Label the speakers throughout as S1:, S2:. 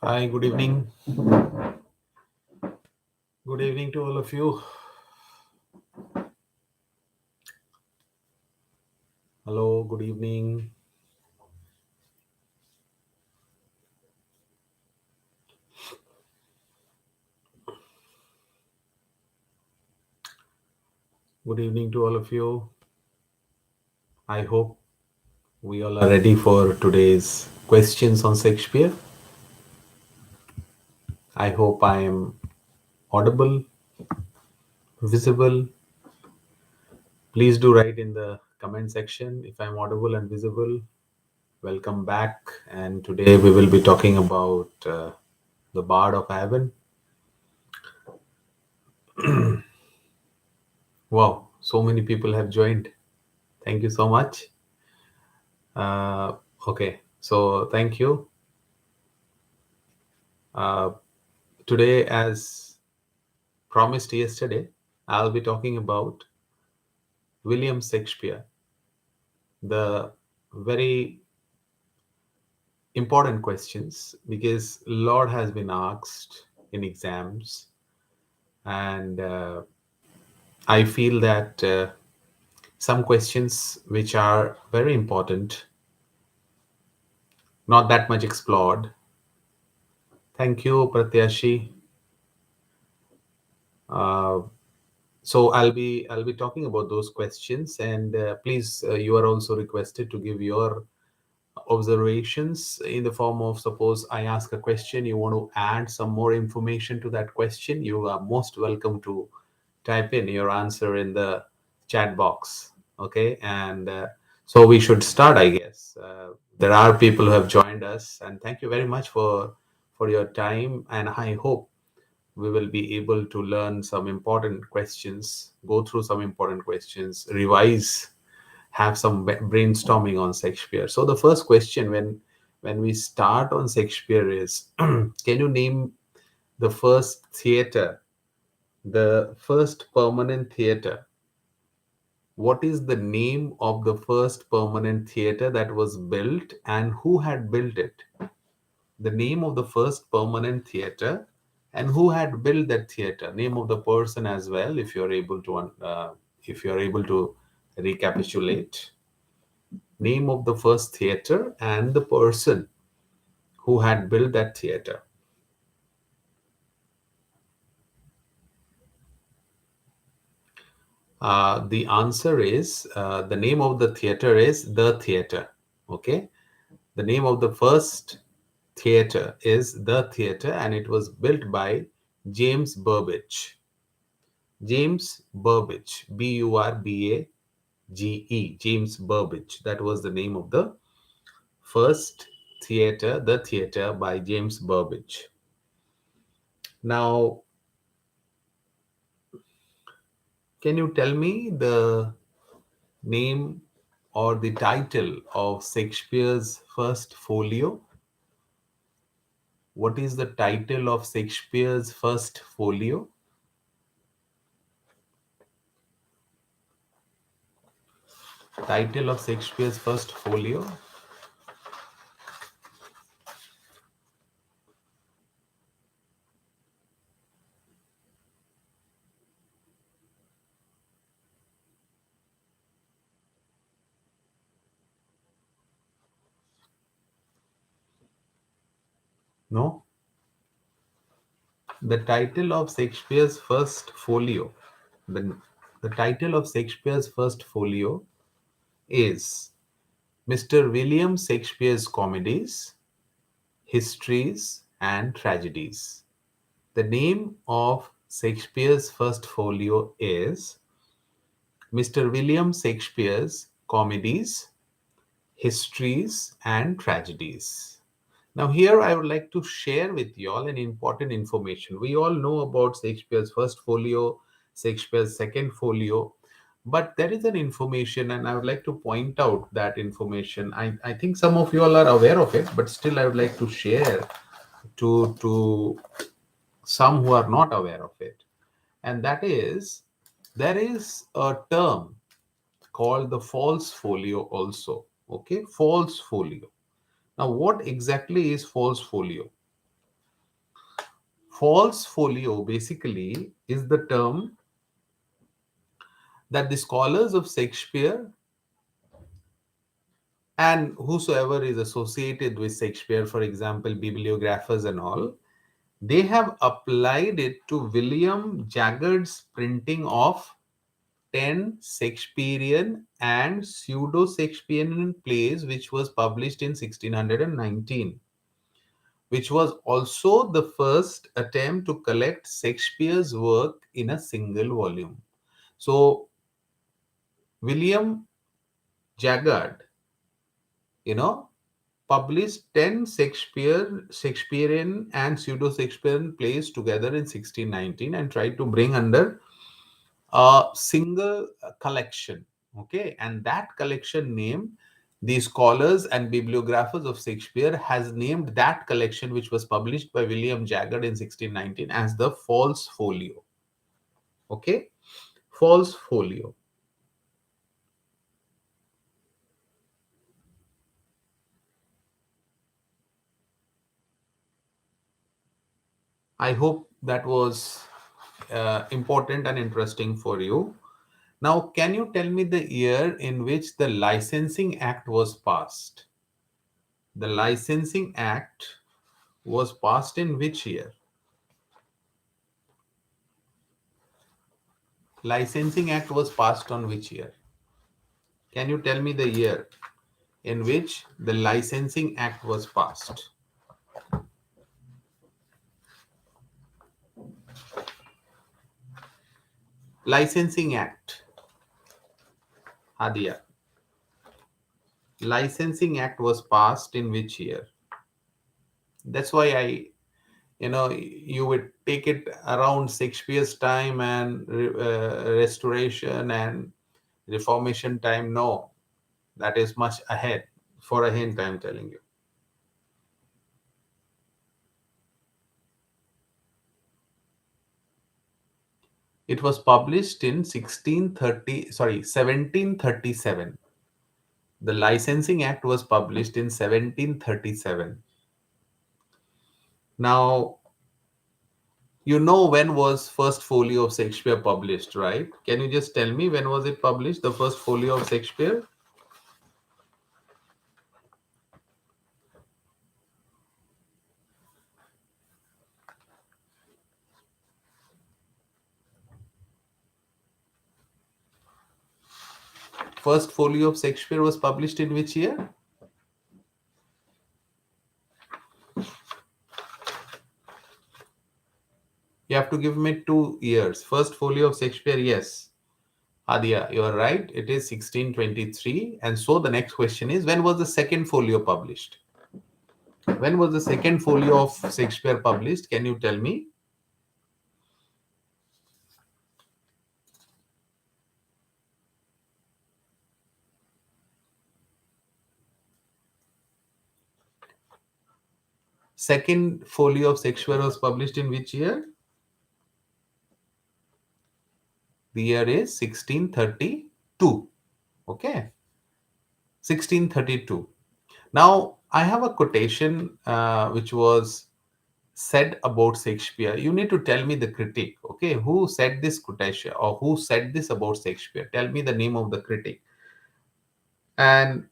S1: Hi, good evening. Good evening to all of you. Hello, good evening. Good evening to all of you. I hope we all are ready for today's questions on Shakespeare. I hope I am audible, visible. Please do write in the comment section if I'm audible and visible. Welcome back. And today we will be talking about the Bard of Avon. Wow, so many people have joined. Thank you so much. Okay, so thank you. Today, as promised yesterday, I'll be talking about William Shakespeare, the very important questions because a lot has been asked in exams, and I feel that some questions which are very important, not that much explored. Thank you, Pratyashi. Uh, so I'll be talking about those questions, and please, you are also requested to give your observations in the form of, suppose I ask a question, you want to add some more information to that question, you are most welcome to type in your answer in the chat box. Okay, and so we should start, I guess. There are people who have joined us, and thank you very much for your time, and I hope we will be able to learn some important questions, go through some important questions, revise, have some brainstorming on Shakespeare. So the first question when we start on Shakespeare is, can you name the first theater, the first permanent theater? What is the name of the first permanent theater that was built and who had built it? The name of the first permanent theater and who had built that theater, name of the person as well, if you're able to recapitulate. Name of the first theater and the person who had built that theater. The answer is, the name of the theater is The Theater. Okay, the name of the first theater is The Theater, and it was built by James Burbage. James Burbage, Burbage, James Burbage. That was the name of the first theater, The Theater by James Burbage. Now, can you tell me the name or the title of Shakespeare's first folio? What is the title of Shakespeare's first folio? Title of Shakespeare's first folio? No? The title of Shakespeare's first folio, the, the title of Shakespeare's first folio is Mr. William Shakespeare's Comedies, Histories, and Tragedies. The name of Shakespeare's first folio is Mr. William Shakespeare's Comedies, Histories, and Tragedies. Now, here I would like to share with you all an important information. We all know about Shakespeare's first folio, Shakespeare's second folio, but there is an information, and I would like to point out that information. I think some of you all are aware of it, but still I would like to share to some who are not aware of it. And that is, there is a term called the false folio also. Okay, false folio. Now, what exactly is false folio? False folio basically is the term that the scholars of Shakespeare and whosoever is associated with Shakespeare, for example, bibliographers and all, they have applied it to William Jaggard's printing of 10 Shakespearean and pseudo Shakespearean plays, which was published in 1619, which was also the first attempt to collect Shakespeare's work in a single volume. So, William Jaggard, you know, published 10 Shakespearean and pseudo Shakespearean plays together in 1619 and tried to bring under a single collection. Okay, and that collection name, the scholars and bibliographers of Shakespeare has named that collection, which was published by William Jaggard in 1619, as the False Folio. Okay, False Folio. I hope that was important and interesting for you. Now, can you tell me the year in which the Licensing Act was passed? The Licensing Act was passed in which year? Licensing Act was passed on which year? Can you tell me the year in which the Licensing Act was passed? Licensing Act, Hadia. Licensing Act was passed in which year? That's why you would take it around Shakespeare's time and restoration and reformation time. No, that is much ahead. For a hint, I'm telling you. It was published in 1737. The Licensing Act was published in 1737. Now, you know when was first folio of Shakespeare published, right? Can you just tell me when was it published, the first folio of Shakespeare? First folio of Shakespeare was published in which year? You have to give me 2 years. First folio of Shakespeare, yes. Adia, you are right. It is 1623. And so the next question is, when was the second folio published? When was the second folio of Shakespeare published? Can you tell me? Second folio of Shakespeare was published in which year? The year is 1632. Okay. 1632. Now, I have a quotation which was said about Shakespeare. You need to tell me the critic. Okay. Who said this quotation or who said this about Shakespeare? Tell me the name of the critic. And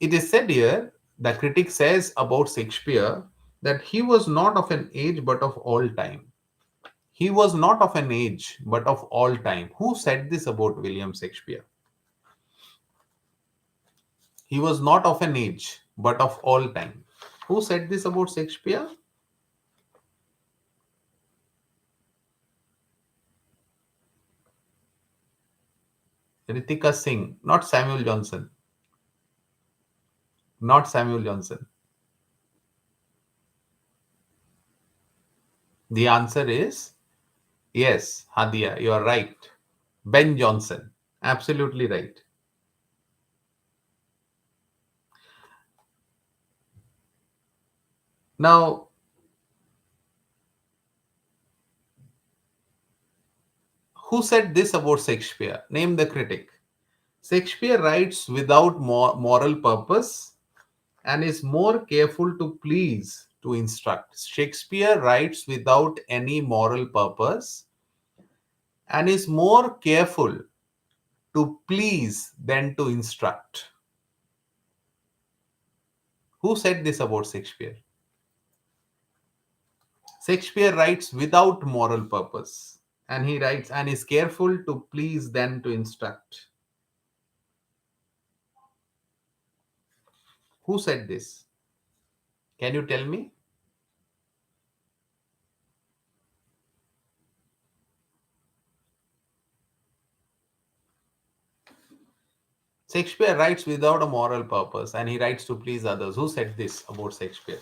S1: it is said here, the critic says about Shakespeare that he was not of an age but of all time. He was not of an age but of all time. Who said this about William Shakespeare? He was not of an age but of all time. Who said this about Shakespeare? Ritika Singh, not Samuel Johnson. Not Samuel Johnson. The answer is yes, Hadia, you are right. Ben Jonson. Absolutely right. Now, who said this about Shakespeare? Name the critic. Shakespeare writes without moral purpose and is more careful to please to instruct. Shakespeare writes without any moral purpose and is more careful to please than to instruct. Who said this about Shakespeare? Shakespeare writes without moral purpose, and he writes and is careful to please than to instruct. Who said this? Can you tell me? Shakespeare writes without a moral purpose and he writes to please others. Who said this about Shakespeare?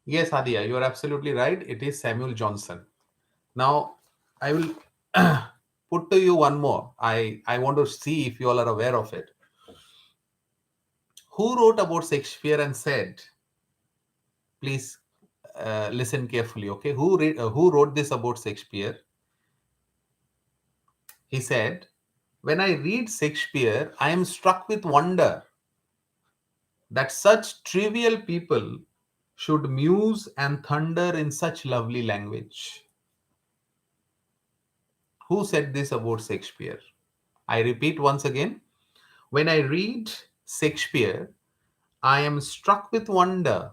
S1: Yes, Adia, you are absolutely right. It is Samuel Johnson. Now, I will put to you one more. I want to see if you all are aware of it. Who wrote about Shakespeare and said, please listen carefully, okay? Who wrote this about Shakespeare? He said, when I read Shakespeare, I am struck with wonder that such trivial people should muse and thunder in such lovely language. Who said this about Shakespeare? I repeat once again. When I read Shakespeare, I am struck with wonder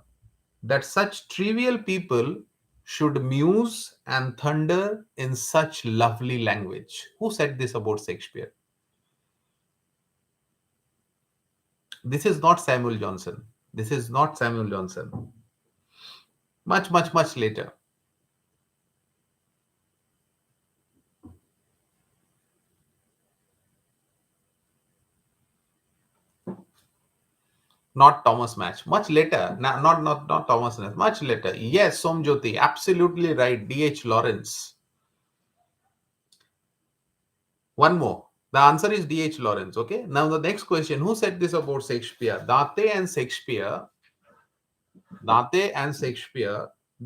S1: that such trivial people should muse and thunder in such lovely language. Who said this about Shakespeare? This is not Samuel Johnson. This is not Samuel Johnson. Much, much, much later. Not Thomas Match. Much later. Not Thomas Match. Much later. Yes, Somjyoti. Absolutely right. D.H. Lawrence. One more. The answer is D.H. Lawrence. Okay. Now the next question. Who said this about Shakespeare? Dante and Shakespeare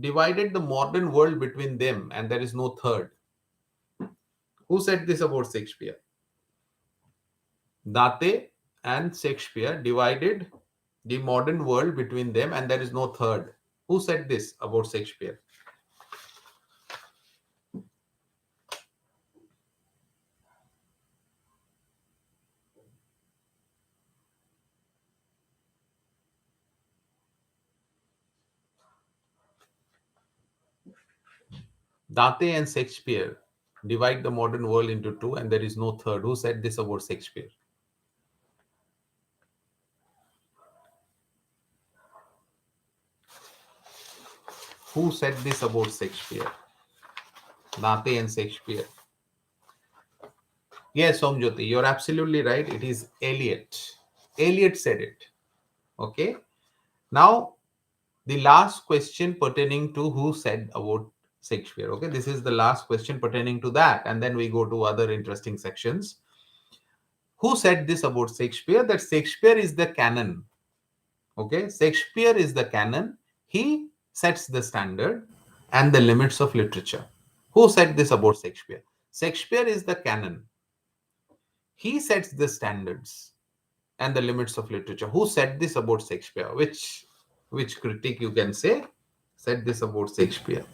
S1: divided the modern world between them, and there is no third. Who said this about Shakespeare? Dante and Shakespeare divided the modern world between them, and there is no third. Who said this about Shakespeare? Dante and Shakespeare divide the modern world into two, and there is no third. Who said this about Shakespeare? Who said this about Shakespeare? Dante and Shakespeare. Yes, Somjyoti, you're absolutely right. It is Eliot. Eliot said it. Okay. Now, the last question pertaining to who said about Shakespeare. Okay. This is the last question pertaining to that. And then we go to other interesting sections. Who said this about Shakespeare? That Shakespeare is the canon. Okay. Shakespeare is the canon. He sets the standard and the limits of literature. Who said this about Shakespeare? Shakespeare is the canon. He sets the standards and the limits of literature. Who said this about Shakespeare? Which critic you can say said this about Shakespeare?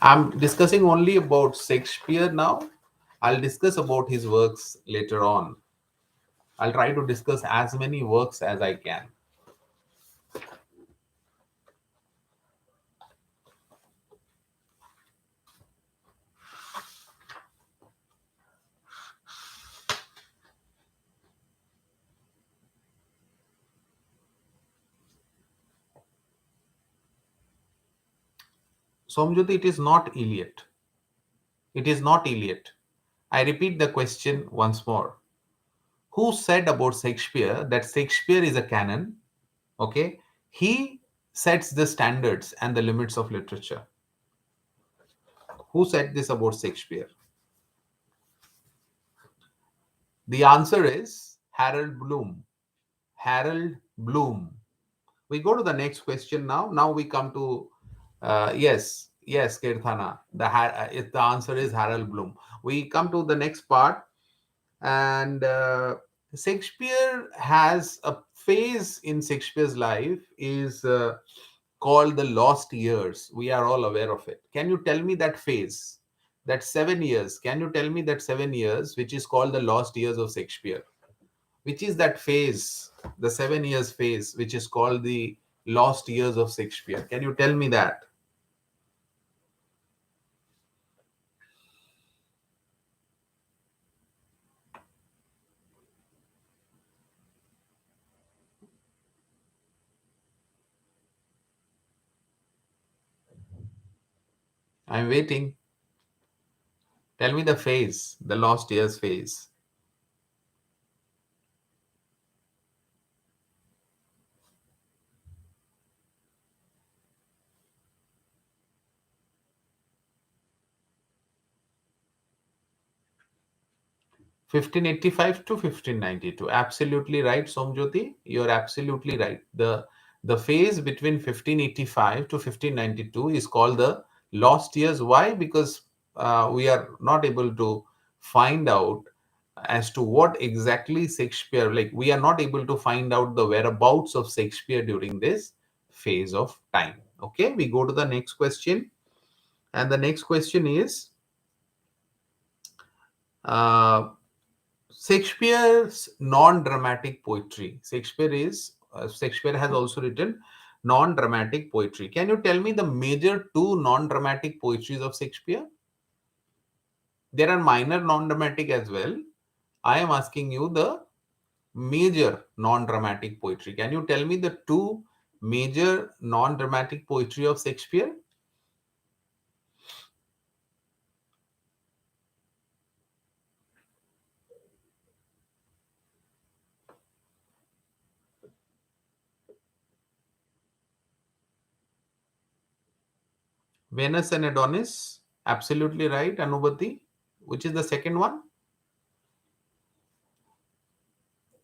S1: I'm discussing only about Shakespeare now. I'll discuss about his works later on. I'll try to discuss as many works as I can. Somjyoti, it is not Eliot. It is not Eliot. I repeat the question once more. Who said about Shakespeare that Shakespeare is a canon? Okay. He sets the standards and the limits of literature. Who said this about Shakespeare? The answer is Harold Bloom. Harold Bloom. We go to the next question now. Now we come to yes, Kirthana. The answer is Harold Bloom. We come to the next part, and Shakespeare has a phase in Shakespeare's life is called the lost years. We are all aware of it. Can you tell me that phase? That 7 years. Can you tell me that 7 years, which is called the lost years of Shakespeare? Which is that phase, the 7 years phase, which is called the lost years of Shakespeare? Can you tell me that? I'm waiting. Tell me the phase, the lost years phase. 1585 to 1592. Absolutely right, Somjyoti. You're absolutely right. The phase between 1585 to 1592 is called the lost years. Why? Because we are not able to find out as to what exactly Shakespeare, like we are not able to find out the whereabouts of Shakespeare during this phase of time. Okay, we go to the next question. And the next question is uh, Shakespeare's non-dramatic poetry. Shakespeare has also written non-dramatic poetry. Can you tell me the major two non-dramatic poetries of Shakespeare? There are minor non-dramatic as well. I am asking you the major non-dramatic poetry. Can you tell me the two major non-dramatic poetry of Shakespeare? Venus and Adonis. Absolutely right, Anubhati. Which is the second one?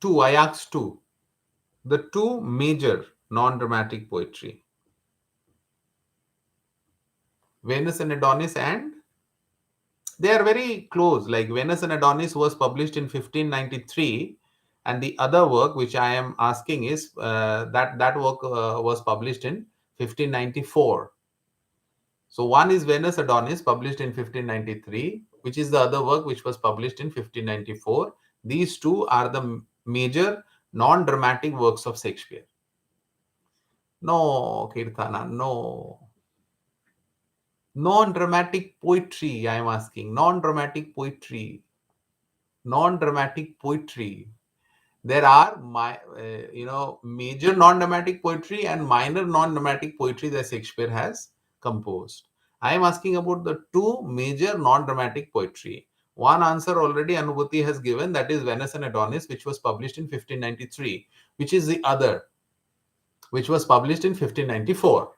S1: Two. I asked two. The two major non-dramatic poetry, Venus and Adonis, and they are very close. Like Venus and Adonis was published in 1593, and the other work which I am asking is that work was published in 1594. So one is Venus Adonis, published in 1593, which is the other work which was published in 1594. These two are the major non-dramatic works of Shakespeare. No, Kirtana, no. Non-dramatic poetry, I am asking. Non-dramatic poetry. Non-dramatic poetry. There are major non-dramatic poetry and minor non-dramatic poetry that Shakespeare has composed. I am asking about the two major non-dramatic poetry. One answer already Anubhuti has given, that is Venus and Adonis, which was published in 1593. Which is the other, which was published in 1594?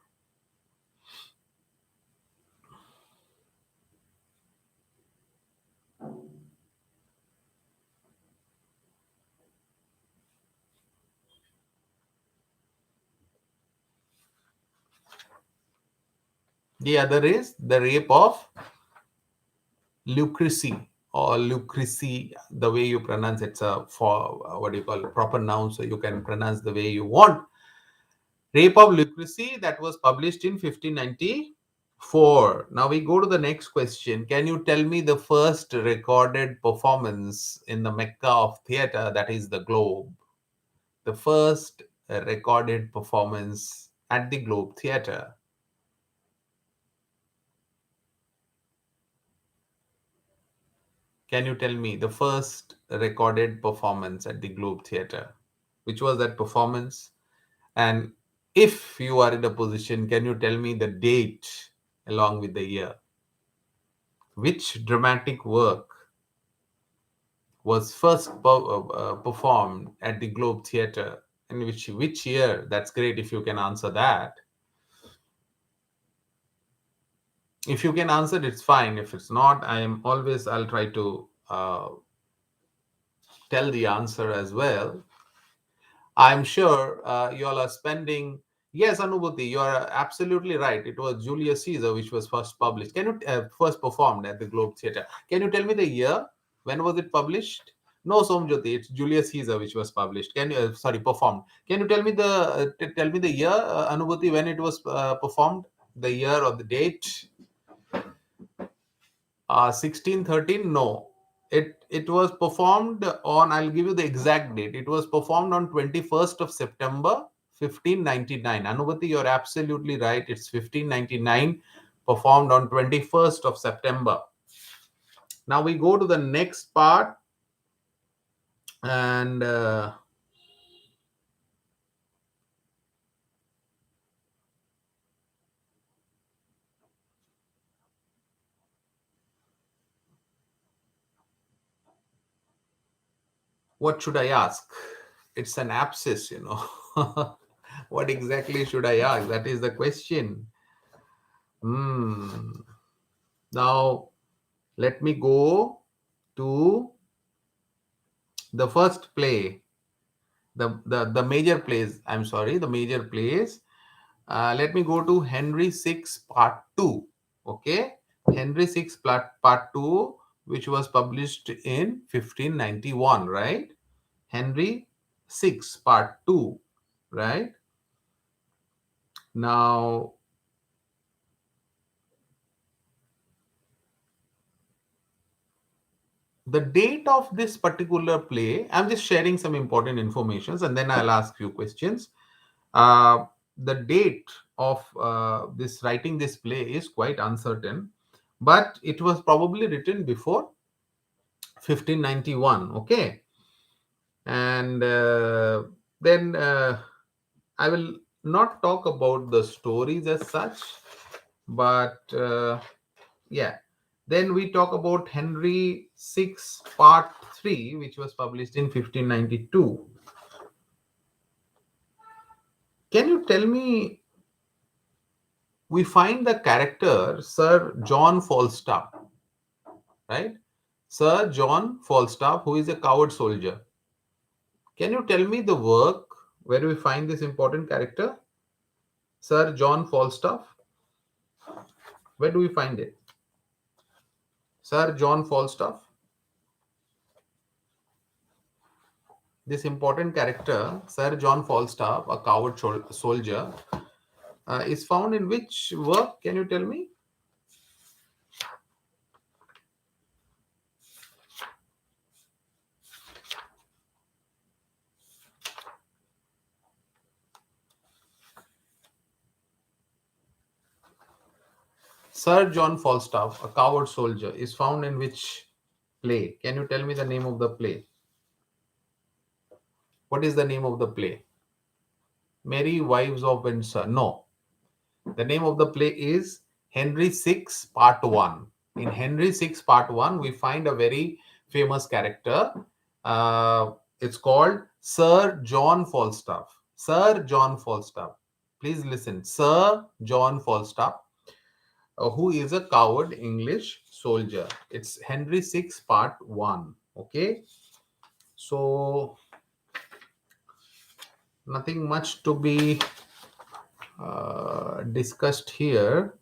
S1: The other is The Rape of Lucrece, or Lucrece, the way you pronounce it's a for what do you call proper noun, so you can pronounce the way you want. Rape of Lucrece, that was published in 1594. Now we go to the next question. Can you tell me the first recorded performance in the Mecca of theatre, that is the Globe? The first recorded performance at the Globe Theatre. Can you tell me the first recorded performance at the Globe Theatre? Which was that performance? And if you are in a position, can you tell me the date along with the year? Which dramatic work was first performed at the Globe Theatre? And which year? That's great if you can answer that. If you can answer, it's fine. If it's not, I'll try to tell the answer as well. I'm sure you all are spending. Yes, Anubhuti, you are absolutely right. It was Julius Caesar which was first published. Can you first performed at the Globe Theatre? Can you tell me the year? When was it published? No, Somjyoti, it's Julius Caesar which was published. Can you sorry performed? Can you tell me the tell me the year, Anubhuti, when it was performed? The year or the date? 1613? No. It was performed on, I'll give you the exact date. It was performed on 21st of September 1599. Anubhati, you're absolutely right. It's 1599, performed on 21st of September. Now we go to the next part, and what should I ask? It's an abscess, you know. What exactly should I ask? That is the question. Hmm. Now, let me go to the first play, the major plays. I'm sorry, the major plays. Let me go to Henry VI Part 2. Okay, Henry VI Part 2, which was published in 1591, right? Henry VI Part 2, right? Now, the date of this particular play, I'm just sharing some important informations and then I'll ask few questions. Uh, the date of this writing this play is quite uncertain, but it was probably written before 1591. Okay, and then I will not talk about the stories as such, but yeah. Then we talk about Henry VI Part 3, which was published in 1592. Can you tell me, we find the character Sir John Falstaff, right? Sir John Falstaff, who is a coward soldier. Can you tell me the work where we find this important character? Sir John Falstaff. Where do we find it? Sir John Falstaff. This important character, Sir John Falstaff, a coward soldier, is found in which work? Can you tell me? Sir John Falstaff, a coward soldier, is found in which play? Can you tell me the name of the play? What is the name of the play? Merry Wives of Windsor. No. The name of the play is Henry VI Part 1. In Henry VI Part 1, we find a very famous character. It's called Sir John Falstaff. Sir John Falstaff. Please listen. Sir John Falstaff, who is a coward English soldier. It's Henry VI Part 1. Okay. So, nothing much to be discussed here.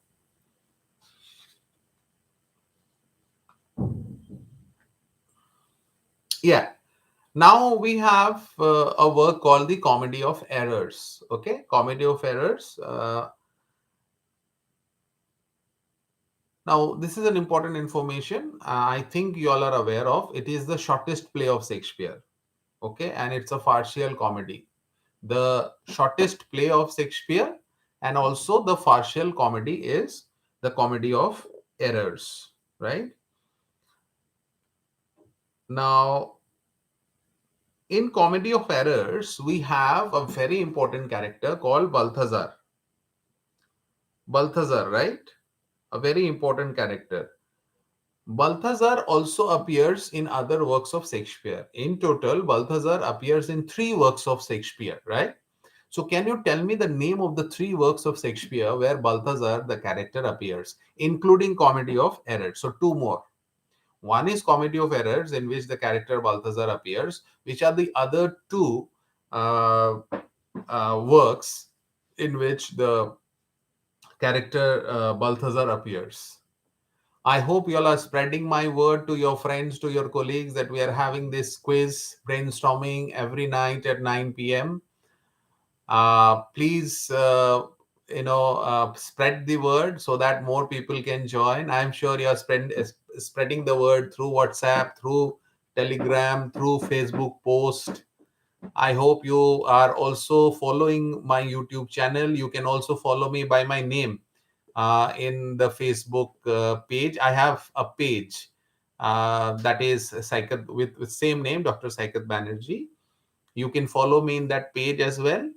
S1: Yeah. Now we have a work called the Comedy of Errors. Okay, Comedy of Errors. Now this is an important information. I think you all are aware of. It is the shortest play of Shakespeare. Okay, and it's a farcical comedy. The shortest play of Shakespeare, and also the farcical comedy is the Comedy of Errors. Right now, in Comedy of Errors, we have a very important character called Balthazar. Balthazar, right? A very important character. Balthazar also appears in other works of Shakespeare. In total, Balthazar appears in 3 works of Shakespeare, right? So, can you tell me the name of the 3 works of Shakespeare where Balthazar, the character, appears, including Comedy of Errors? So, 2 more. One is Comedy of Errors, in which the character Balthazar appears. Which are the other two uh, works in which the character Balthazar appears? I hope you all are spreading my word to your friends, to your colleagues, that we are having this quiz brainstorming every night at 9 p.m. Please, spread the word so that more people can join. I'm sure you are spreading the word through WhatsApp, through Telegram, through Facebook post. I hope you are also following my YouTube channel. You can also follow me by my name in the Facebook page. I have a page that is Saikat with same name, Dr. Saikat Banerjee. You can follow me in that page as well.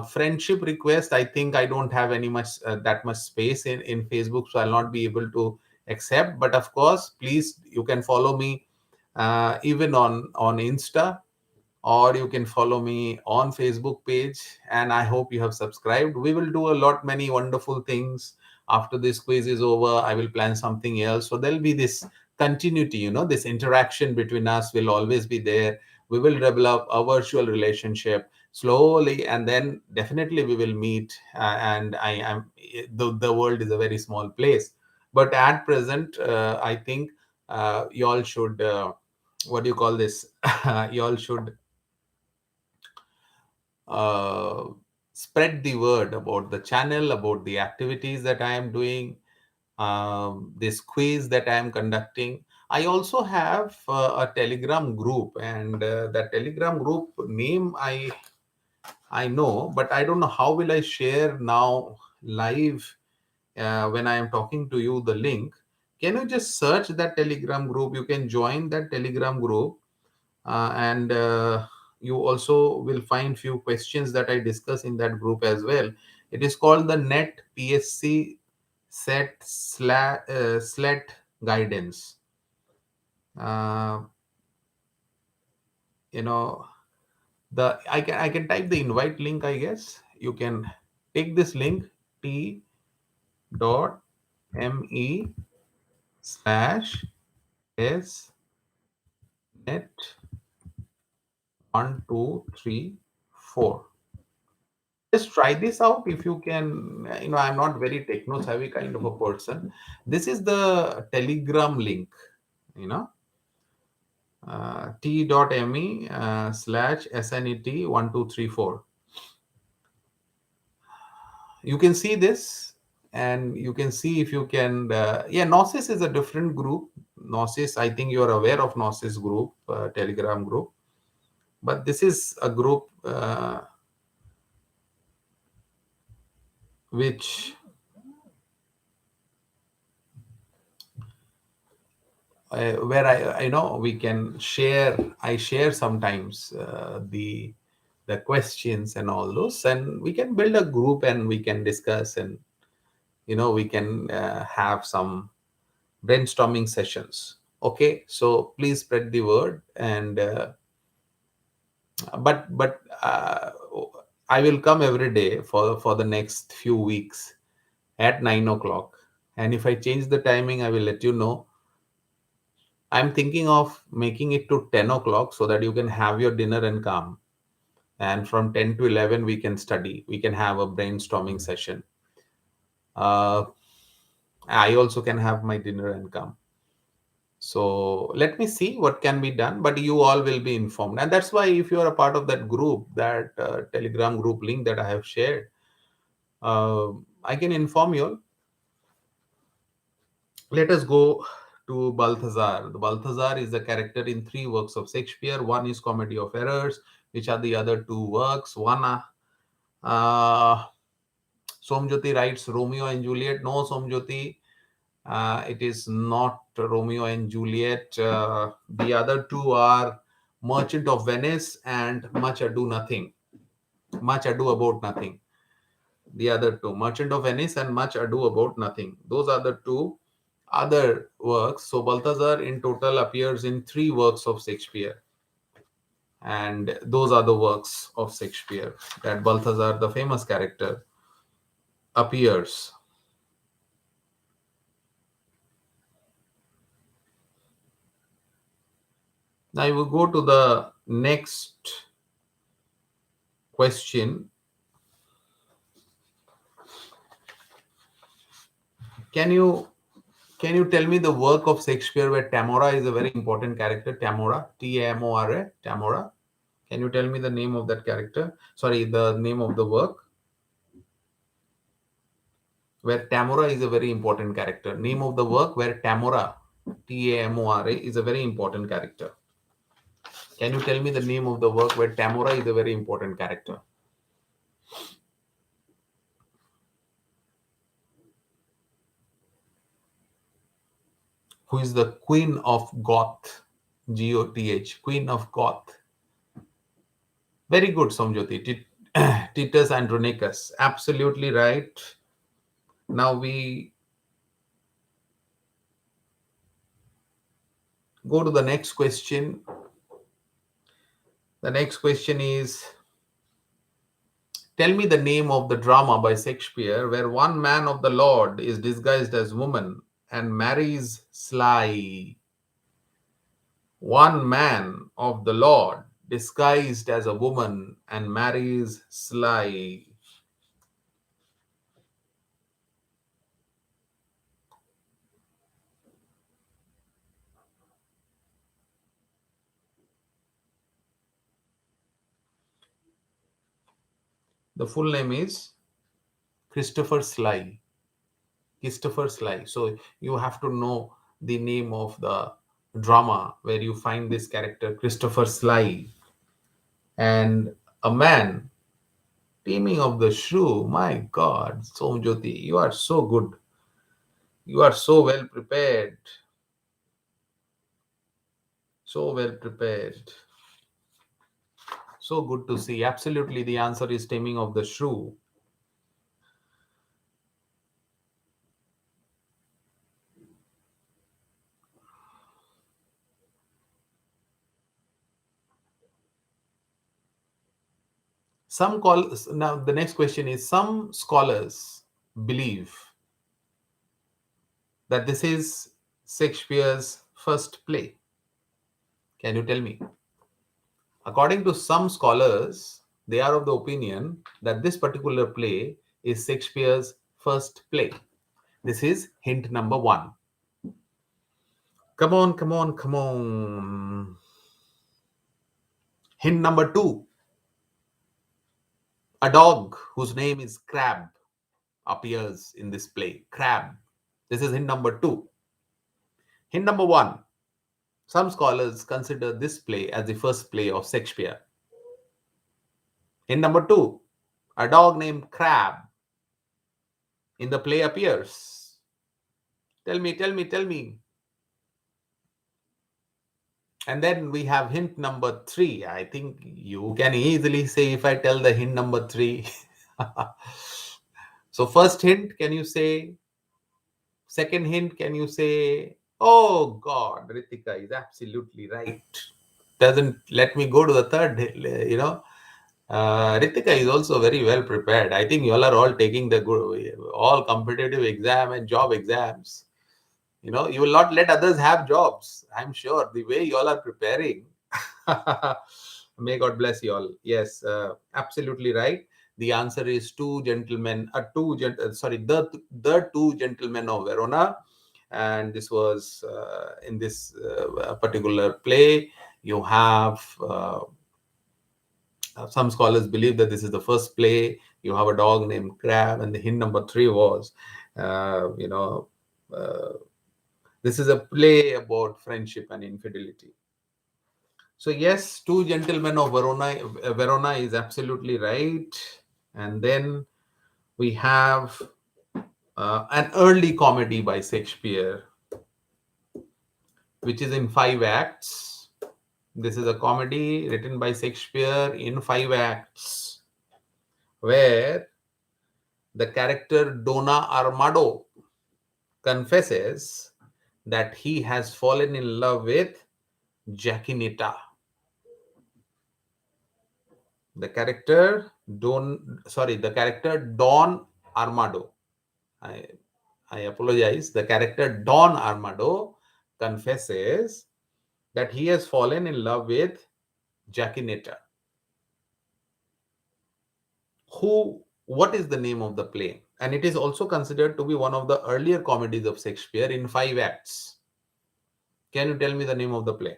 S1: Friendship request, I think I don't have any much that much space in Facebook, so I'll not be able to accept. But of course, please, you can follow me even on Insta, or you can follow me on Facebook page. And I hope you have subscribed. We will do a lot many wonderful things after this quiz is over. I will plan something else, so there'll be this continuity, this interaction between us will always be there. We will develop a virtual relationship slowly, and then definitely we will meet. And I am the world is a very small place, but at present, I think you all should what do you call this you all should uh, spread the word about the channel, about the activities that I am doing, this quiz that I am conducting. I also have a Telegram group, and that Telegram group name I know, but I don't know how will I share now live when I am talking to you the link. Can you just search that Telegram group? You can join that Telegram group, and you also will find few questions that I discuss in that group as well. It is called the Net PSC Slet Guidance. Uh, you know the I can type the invite link. I guess you can take this link, t.me/s net 1234. Just try this out if you can. I'm not very techno savvy kind of a person. This is the Telegram link, you know t.me/snet1234. You can see this, and you can see if you can. Yeah, Gnosis is a different group. Gnosis, I think you are aware of Gnosis group, Telegram group, but this is a group which where I know we can share. I share sometimes the questions and all those, and we can build a group and we can discuss, and we can have some brainstorming sessions. Okay, so please spread the word, and but I will come every day for the next few weeks at 9 o'clock, and if I change the timing, I will let you know. I'm thinking of making it to 10 o'clock so that you can have your dinner and come. And from 10 to 11, we can study. We can have a brainstorming session. Uh, I also can have my dinner and come. So let me see what can be done, but you all will be informed. And that's why if you are a part of that group, that Telegram group link that I have shared, I can inform you all. Let us go to Balthazar. The Balthazar is the character in three works of Shakespeare. One is Comedy of Errors, which are the other two works. One, Somjyoti writes Romeo and Juliet. No, Somjyoti, it is not Romeo and Juliet. The other two are Merchant of Venice and Much Ado Nothing. Much Ado About Nothing. The other two, Merchant of Venice and Much Ado About Nothing. Those are the two other works. So Balthazar in total appears in three works of Shakespeare. And those are the works of Shakespeare that Balthazar, the famous character, appears. Now I will go to the next question. Can you tell me the work of Shakespeare where Tamora is a very important character? Tamora, Tamora, Tamora. Can you tell me the name of that character? Sorry, the name of the work where Tamora is a very important character. Name of the work where Tamora, Tamora, is a very important character. Can you tell me the name of the work where Tamora is a very important character? Who is the Queen of Goth? Goth, Queen of Goth. Very good, Somjoti. Titus Andronicus. Absolutely right. Now we go to the next question. The next question is, tell me the name of the drama by Shakespeare where one man of the Lord is disguised as woman and marries Sly. One man of the Lord disguised as a woman and marries Sly. The full name is Christopher Sly. Christopher Sly. So you have to know the name of the drama where you find this character, Christopher Sly. And a man teaming of the shrew. My God, Somjoti, you are so good. You are so well prepared. So well prepared. So good to see. Absolutely, the answer is taming of the shrew. Some call now the next question is, some scholars believe that this is Shakespeare's first play. Can you tell me? According to some scholars, they are of the opinion that this particular play is Shakespeare's first play. This is hint number 1. Come on, come on, come on. Hint number 2. A dog whose name is Crab appears in this play. Crab. This is hint number 2. Hint number 1. Some scholars consider this play as the first play of Shakespeare. Hint number 2. A dog named Crab in the play appears. Tell me, tell me, tell me. And then we have hint number 3. I think you can easily say if I tell the hint number 3. So first hint, can you say? Second hint, can you say? Oh God, Ritika is absolutely right. Doesn't let me go to the third, Ritika is also very well prepared. I think you all are all taking the all competitive exam and job exams. You will not let others have jobs. I'm sure the way you all are preparing. May God bless you all. Yes, absolutely right. The answer is two gentlemen, the two gentlemen of Verona, and this was in this particular play. You have some scholars believe that this is the first play. You have a dog named Crab, and the hint number 3 was, this is a play about friendship and infidelity. So yes, two gentlemen of Verona is absolutely right. And then we have an early comedy by Shakespeare, which is in 5 acts. This is a comedy written by Shakespeare in 5 acts, where the character Donna Armado confesses that he has fallen in love with Jacquinita. The character Don Armado. I apologize. The character Don Armado confesses that he has fallen in love with Jacineta. What is the name of the play? And it is also considered to be one of the earlier comedies of Shakespeare in 5 acts. Can you tell me the name of the play?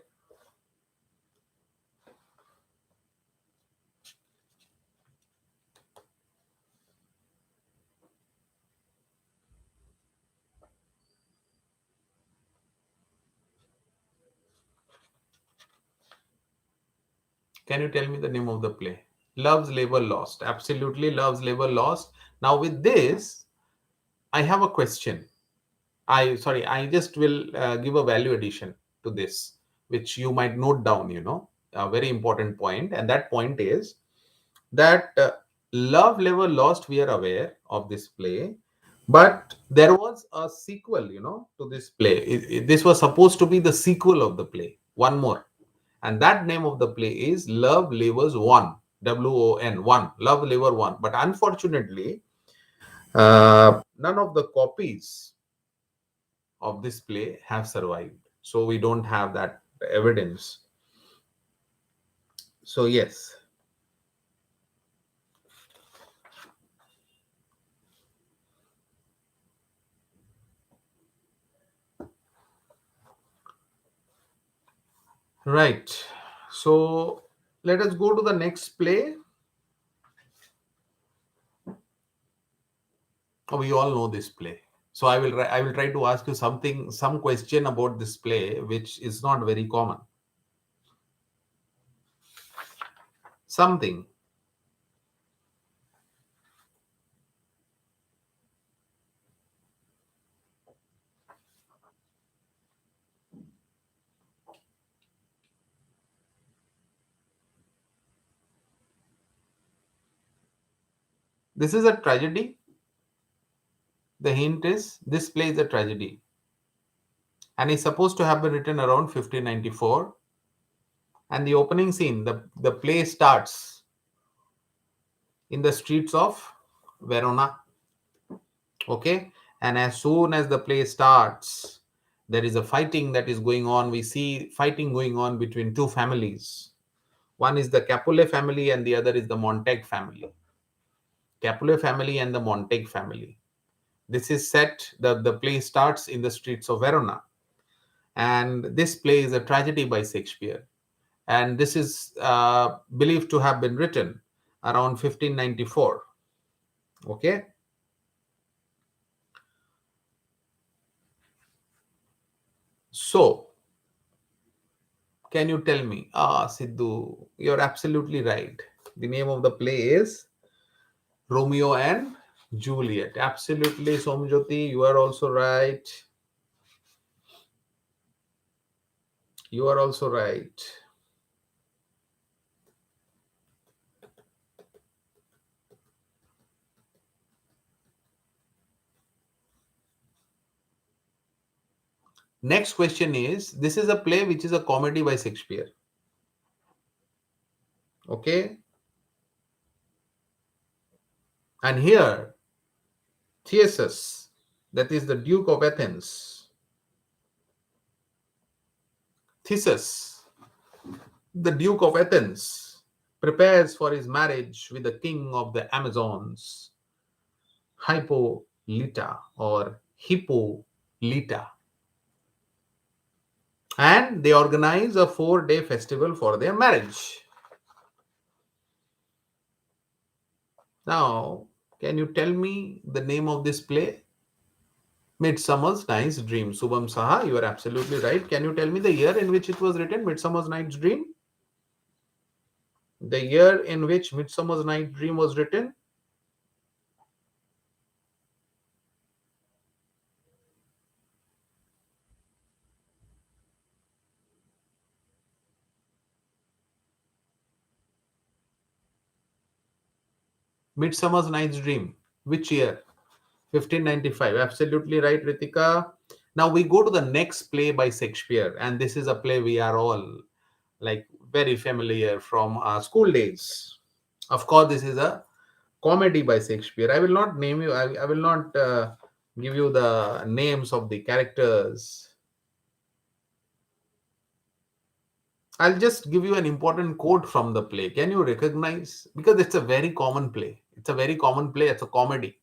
S1: Can you tell me the name of the play? Love's Labor Lost. Absolutely, Love's Labor Lost. Now, with this, I have a question. I just will give a value addition to this, which you might note down. A very important point, and that point is that Love Never Lost. We are aware of this play, but there was a sequel. To this play. This was supposed to be the sequel of the play. One more, and that name of the play is Love Labors One. WON one. Love Labor One. But unfortunately, none of the copies of this play have survived. So we don't have that evidence. So, yes. Right. So, let us go to the next play. We all know this play. So I will try to ask you some question about this play, which is not very common. Something. This is a tragedy. The hint is this play is a tragedy, and is supposed to have been written around 1594. And the opening scene, the play starts in the streets of Verona. Okay, and as soon as the play starts, there is a fighting that is going on. We see fighting going on between two families. One is the Capulet family and the other is the Montague family. Capulet family and the Montague family. This is set, the play starts in the streets of Verona. And this play is a tragedy by Shakespeare. And this is believed to have been written around 1594. Okay. So, can you tell me? Sidhu, you're absolutely right. The name of the play is Romeo and Juliet. Absolutely, Somjoti, you are also right. You are also right. Next question is, this is a play which is a comedy by Shakespeare. Okay. And here, Theseus, that is the Duke of Athens. Theseus, the Duke of Athens, prepares for his marriage with the king of the Amazons, Hippolyta or Hippolyta. And they organize a 4-day festival for their marriage. Now, can you tell me the name of this play? Midsummer's Night's Dream. Subham Saha, you are absolutely right. Can you tell me the year in which it was written, Midsummer's Night's Dream? The year in which Midsummer's Night's Dream was written? Midsummer's Night's Dream. Which year? 1595. Absolutely right, Ritika. Now we go to the next play by Shakespeare, and this is a play we are all like very familiar from our school days. Of course, this is a comedy by Shakespeare. I will not name you. I will not give you the names of the characters. I'll just give you an important quote from the play. Can you recognize? Because it's a very common play. It's a very common play. It's a comedy.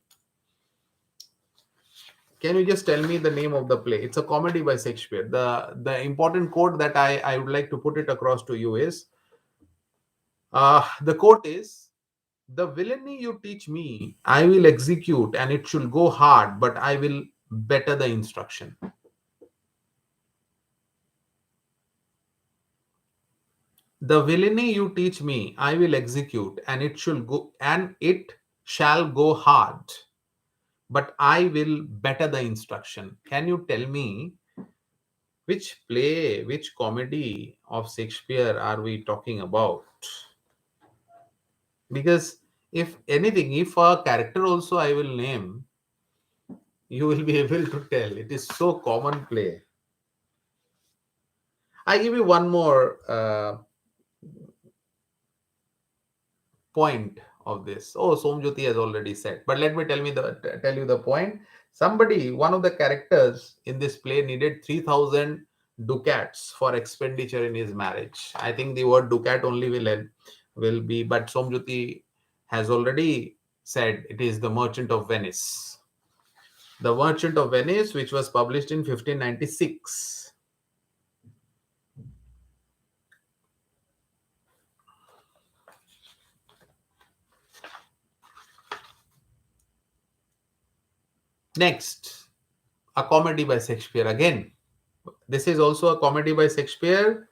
S1: Can you just tell me the name of the play? It's a comedy by Shakespeare. The important quote that I would like to put it across to you is, the quote is, "The villainy you teach me, I will execute, and it should go hard, but I will better the instruction." The villainy you teach me, I will execute, and it shall go hard, but I will better the instruction. Can you tell me which play, which comedy of Shakespeare are we talking about? Because if anything, if a character also I will name, you will be able to tell. It is so common play. I give you one more point of this. Oh, Somjyoti has already said, but let me tell you the point. Somebody, one of the characters in this play, needed 3,000 ducats for expenditure in his marriage. I think the word ducat only will be, but Somjyoti has already said it is the Merchant of Venice. The Merchant of Venice, which was published in 1596. Next, a comedy by Shakespeare again. This is also a comedy by Shakespeare.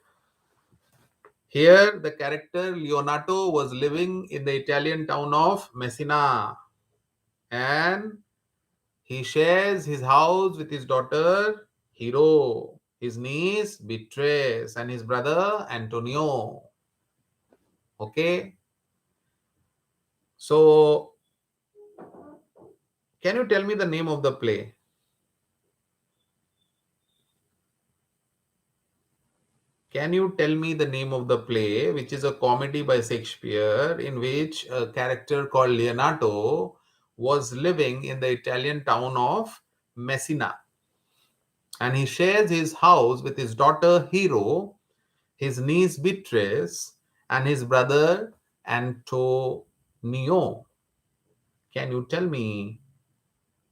S1: Here, the character Leonardo was living in the Italian town of Messina, and he shares his house with his daughter Hero, his niece Beatrice, and his brother Antonio. Okay, so can you tell me the name of the play? Can you tell me the name of the play, which is a comedy by Shakespeare, in which a character called Leonardo was living in the Italian town of Messina, and he shares his house with his daughter Hero, his niece Beatrice, and his brother Antonio? Can you tell me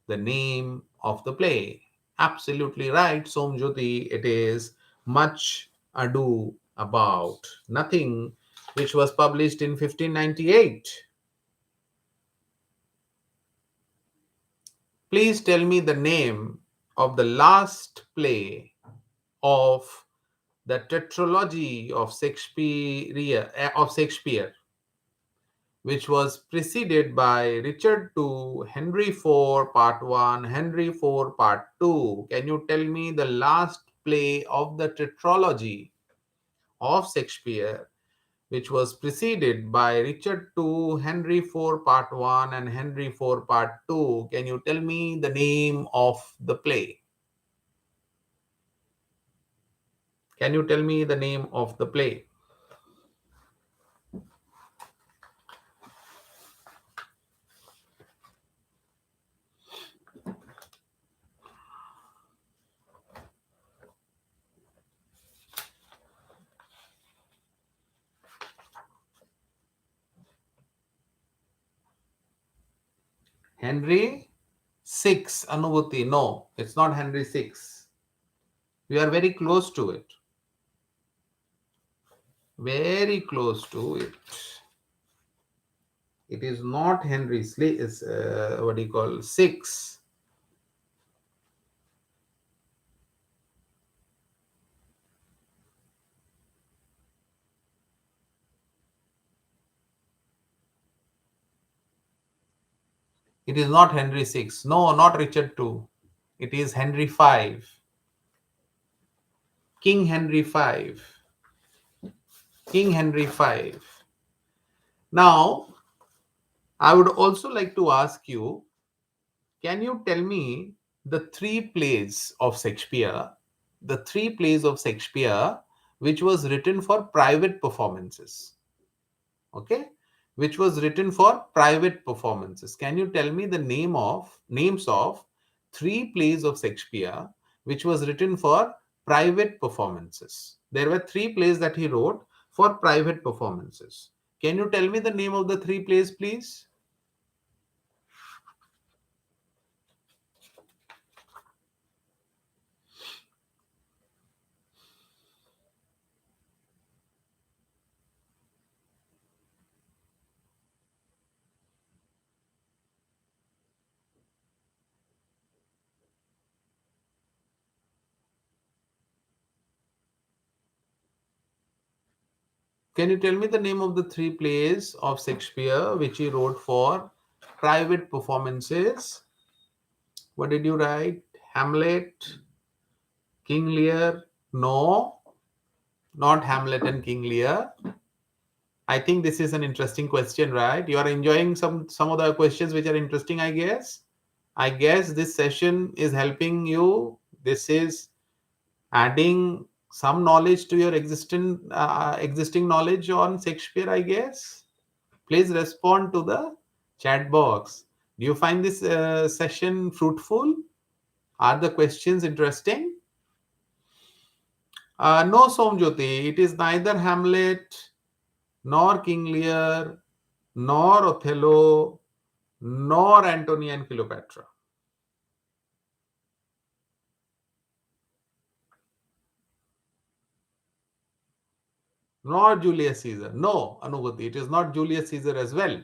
S1: the name of the play? Absolutely right, Somjyoti. It is Much Ado About Nothing, which was published in 1598. Please tell me the name of the last play of the tetralogy of Shakespeare, which was preceded by Richard II, Henry IV, Part 1, Henry IV, Part 2. Can you tell me the last play of the tetralogy of Shakespeare, which was preceded by Richard II, Henry IV, Part 1, and Henry IV, Part 2? Can you tell me the name of the play? Can you tell me the name of the play? Henry VI, Anubhuti. No, it's not Henry VI. We are very close to it. Very close to it. It is not Henry is what do you call six. It is not Henry VI. No, not Richard II. It is Henry V. King Henry V. King Henry V. Now, I would also like to ask you, can you tell me the three plays of Shakespeare, which was written for private performances? Okay, which was written for private performances. Can you tell me the names of three plays of Shakespeare which was written for private performances? There were three plays that he wrote for private performances. Can you tell me the name of the three plays, please? Can you tell me the name of the three plays of Shakespeare which he wrote for private performances? What did you write? Hamlet, King Lear? No, not Hamlet and King Lear. I think this is an interesting question, right? You are enjoying some of the questions which are interesting, I guess. I guess this session is helping you. This is adding some knowledge to your existing knowledge on Shakespeare, I guess. Please respond to the chat box. Do you find this session fruitful? Are the questions interesting? No, Somjyoti, it is neither Hamlet nor King Lear nor Othello nor Antony and Cleopatra, nor Julius Caesar. No, Anubhuti, it is not Julius Caesar as well.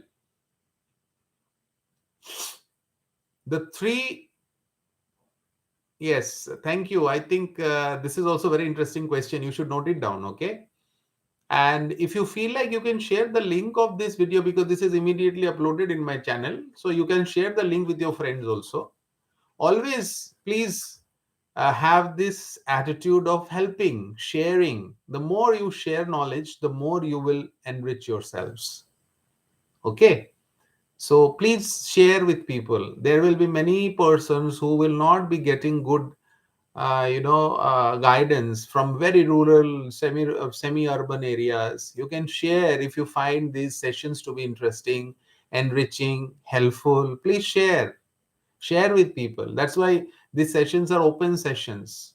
S1: The three, yes, thank you. I think this is also a very interesting question. You should note it down, okay? And if you feel like, you can share the link of this video because this is immediately uploaded in my channel. So you can share the link with your friends also. Always, please have this attitude of helping, sharing. The more you share knowledge, the more you will enrich yourselves. Okay. So please share with people. There will be many persons who will not be getting good guidance from very rural, semi-urban areas. You can share if you find these sessions to be interesting, enriching, helpful. Please share with people. That's why these sessions are open sessions.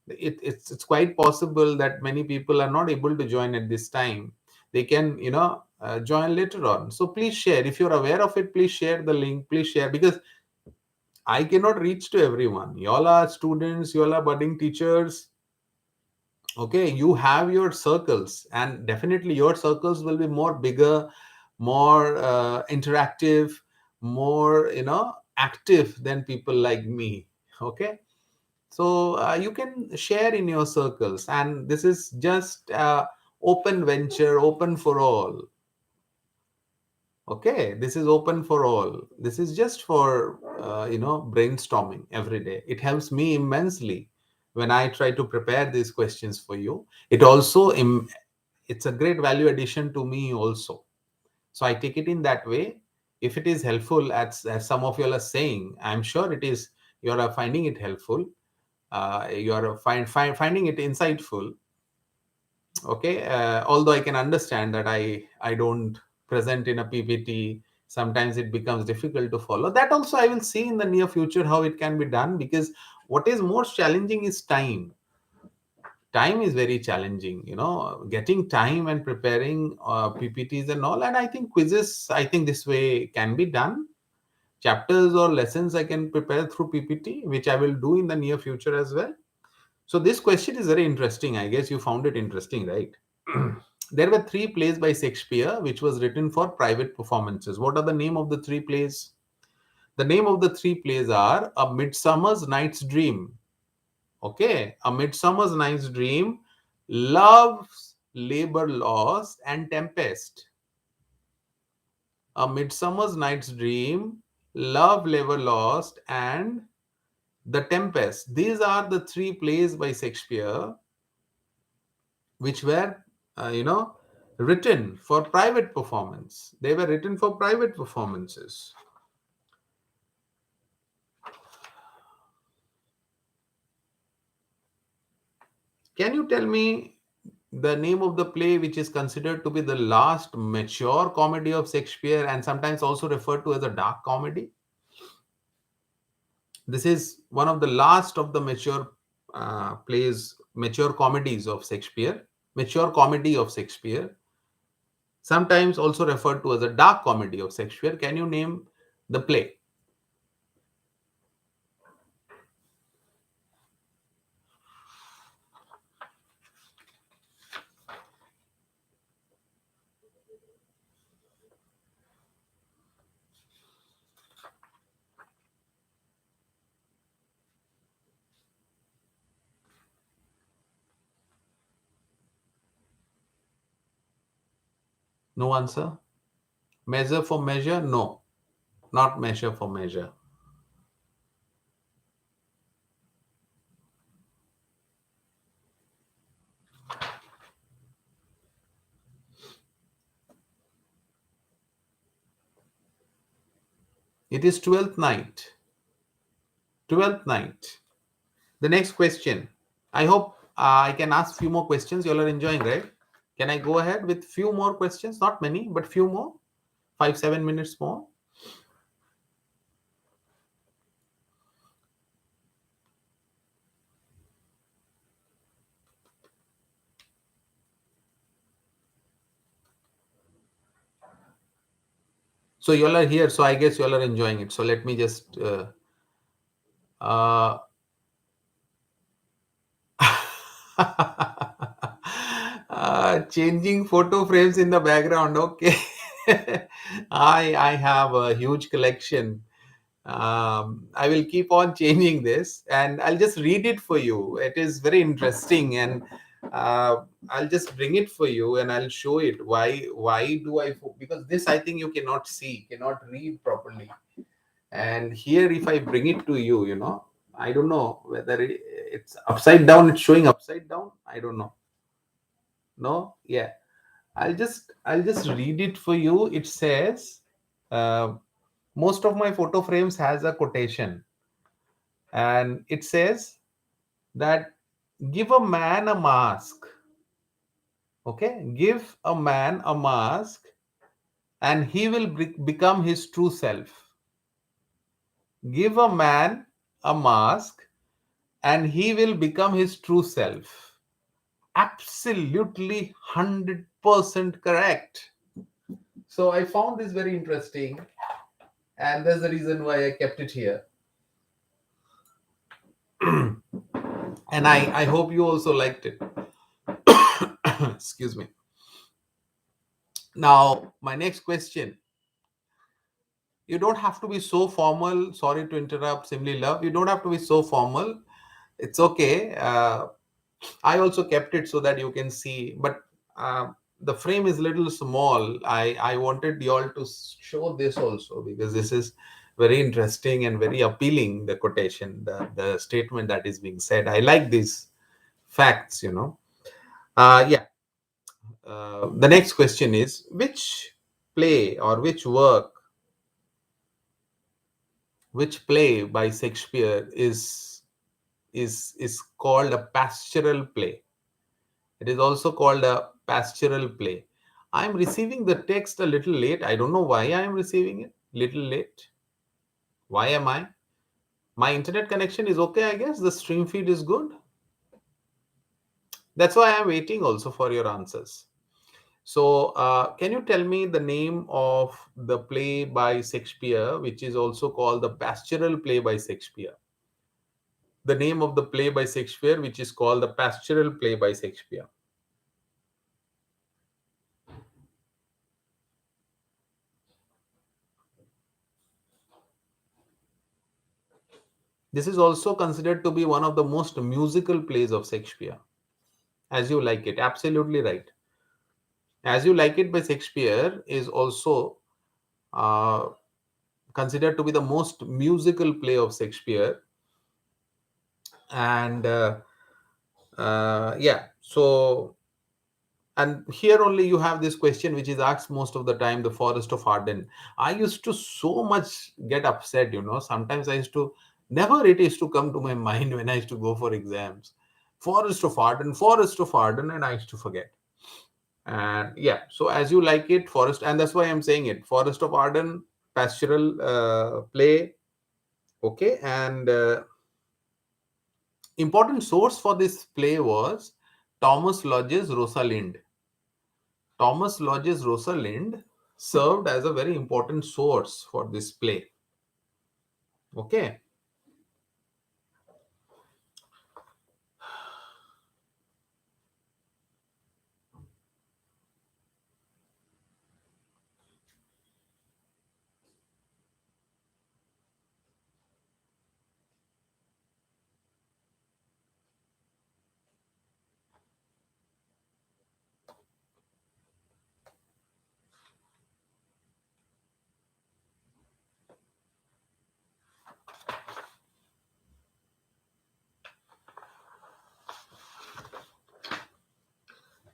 S1: It's quite possible that many people are not able to join at this time. They can join later on. So please share. If you're aware of it, please share the link. Please share, because I cannot reach to everyone. Y'all are students, y'all are budding teachers. Okay, you have your circles, and definitely your circles will be more bigger, more interactive, more active than people like me. Okay, so you can share in your circles, and this is just open venture, open for all. Okay, this is open for all. This is just for brainstorming every day. It helps me immensely when I try to prepare these questions for you. It also it's a great value addition to me also. So I take it in that way. If it is helpful, as some of you are saying, I'm sure it is. You are finding it helpful. You are finding it insightful. Okay, although I can understand that I don't present in a PPT, sometimes it becomes difficult to follow. That also I will see in the near future how it can be done, because what is most challenging is time is very challenging, getting time and preparing PPTs and all. And I think quizzes, I think this way can be done. Chapters or lessons I can prepare through PPT, which I will do in the near future as well. So this question is very interesting. I guess you found it interesting, right? There were three plays by Shakespeare which was written for private performances. What are the name of the three plays? The name of the three plays are A Midsummer's Night's Dream. Okay, A Midsummer's Night's Dream, Love's Labor Lost, and Tempest. A Midsummer's Night's Dream, Love, Labor Lost, and The Tempest. These are the three plays by Shakespeare which were, written for private performance. They were written for private performances. Can you tell me the name of the play which is considered to be the last mature comedy of Shakespeare, and sometimes also referred to as a dark comedy? This is one of the last of the mature plays mature comedies of Shakespeare, mature comedy of Shakespeare, sometimes also referred to as a dark comedy of Shakespeare. Can you name the play? No answer? Measure for measure? No, not measure for measure. It is Twelfth Night. Twelfth Night. The next question. I hope I can ask few more questions. You all are enjoying, right? Can I go ahead with few more questions? Not many, but few more. 5-7 minutes more. So you all are here. So I guess you all are enjoying it. So let me just. Uh, changing photo frames in the background. Okay. I have a huge collection. I will keep on changing this, and I'll just read it for you. It is very interesting, and I'll just bring it for you, and I'll show it. Why do I? Because this, I think, you cannot see, cannot read properly. And here, if I bring it to you, I don't know whether it's upside down. It's showing upside down. I don't know. No, yeah. I'll just read it for you. It says, uh, most of my photo frames has a quotation, and it says that give a man a mask. Okay, give a man a mask, and he will become his true self. Give a man a mask, and he will become his true self. Absolutely 100% correct. So I found this very interesting, and that's the reason why I kept it here. And I hope you also liked it. Excuse me. Now, my next question. You don't have to be so formal. Sorry to interrupt, Simply Love. You don't have to be so formal. It's okay. I also kept it so that you can see, but the frame is little small. I wanted you all to show this also, because this is very interesting and very appealing. The quotation, the statement that is being said. I like these facts. Yeah. The next question is, which play or which play by Shakespeare is called a pastoral play? It is also called a pastoral play. I am receiving the text a little late. I don't know why I am receiving it little late. Why am I? My internet connection is okay, I guess. The stream feed is good. That's why I am waiting also for your answers. So, can you tell me the name of the play by Shakespeare, which is also called the pastoral play by Shakespeare? The name of the play by Shakespeare, which is called the pastoral play by Shakespeare. This is also considered to be one of the most musical plays of Shakespeare. As You Like It, absolutely right. As You Like It by Shakespeare is also uh, considered to be the most musical play of Shakespeare. And yeah, so, and here only you have this question which is asked most of the time, the Forest of Arden. I used to so much get upset, sometimes I used to, never it used to come to my mind when I used to go for exams. Forest of Arden, Forest of Arden, and I used to forget. And yeah, so As You Like It, Forest, and that's why I'm saying it, Forest of Arden, pastoral play. Okay, and Important source for this play was Thomas Lodge's Rosalind. Thomas Lodge's Rosalind served as a very important source for this play. Okay.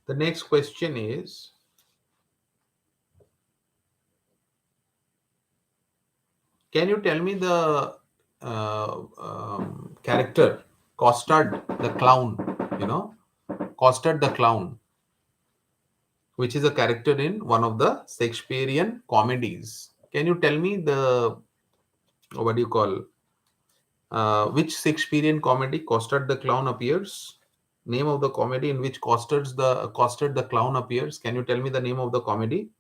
S1: The next question is, can you tell me the character Costar the Clown? You know, Costar the Clown, which is a character in one of the Shakespearean comedies. Can you tell me the, what do you call, which Shakespearean comedy Costar the Clown appears? Name of the comedy in which Costar the Clown appears. Can you tell me the name of the comedy?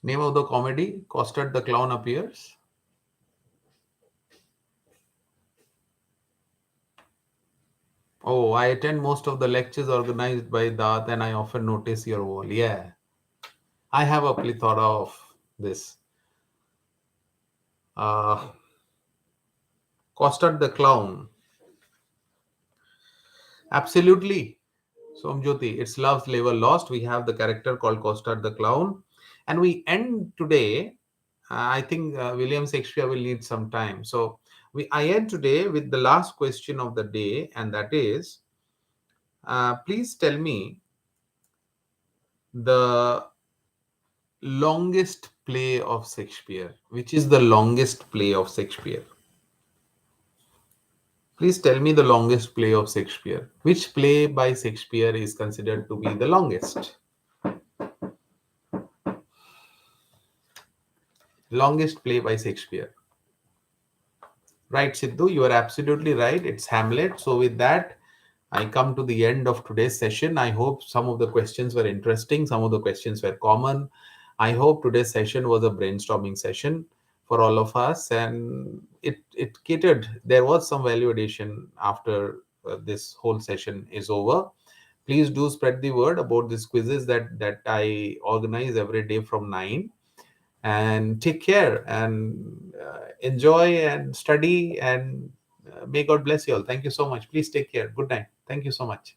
S1: Name of the comedy Costar the Clown appears. Oh, I attend most of the lectures organized by that, and I often notice your wall. Yeah, I have a plethora of this. Uh, Costar the Clown. Absolutely. Somjoti, it's love's labor lost. We have the character called Costar the Clown. And we end today. I think William Shakespeare will need some time. So I end today with the last question of the day, and that is, please tell me the longest play of Shakespeare. Which is the longest play of Shakespeare? Please tell me the longest play of Shakespeare. Which play by Shakespeare is considered to be the longest? Longest play by Shakespeare. Right, Sidhu, you are absolutely right. It's Hamlet. So, with that, I come to the end of today's session. I hope some of the questions were interesting, some of the questions were common. I hope today's session was a brainstorming session for all of us, and it catered. There was some value addition after this whole session is over. Please do spread the word about these quizzes that I organize every day from 9. And take care and enjoy and study, and may God bless you all. Thank you so much. Please take care. Good night. Thank you so much.